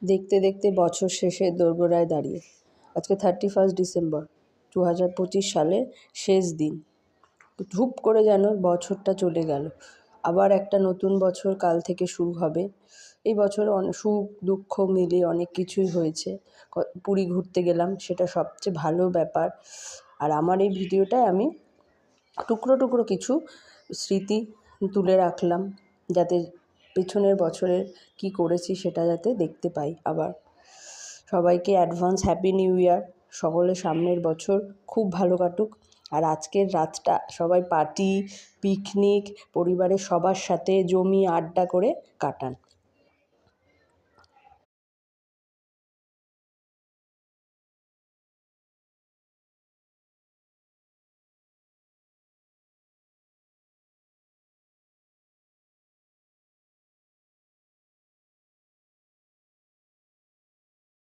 দেখতে দেখতে বছর শেষের দোরগোড়ায় দাঁড়িয়ে আজকে 31 ডিসেম্বর 2025 সালের শেষ দিন। ধুপ করে যেন বছরটা চলে গেল। আবার একটা নতুন বছর কাল থেকে শুরু হবে। এই বছর সুখ দুঃখ মিলিয়ে অনেক কিছুই হয়েছে। পুরী ঘুরতে গেলাম, সেটা সবচেয়ে ভালো ব্যাপার। আর আমার এই ভিডিওটায় আমি টুকরো টুকরো কিছু স্মৃতি তুলে রাখলাম, যাতে পেছনের বছরের কি করেছি সেটা যাতে দেখতে পাই। আবার সবাইকে অ্যাডভান্স হ্যাপি নিউ ইয়ার। সকলের সামনের বছর খুব ভালো কাটুক। আর আজকের রাতটা সবাই পার্টি, পিকনিক, পরিবারের সবার সাথে জমিয়ে আড্ডা করে কাটান।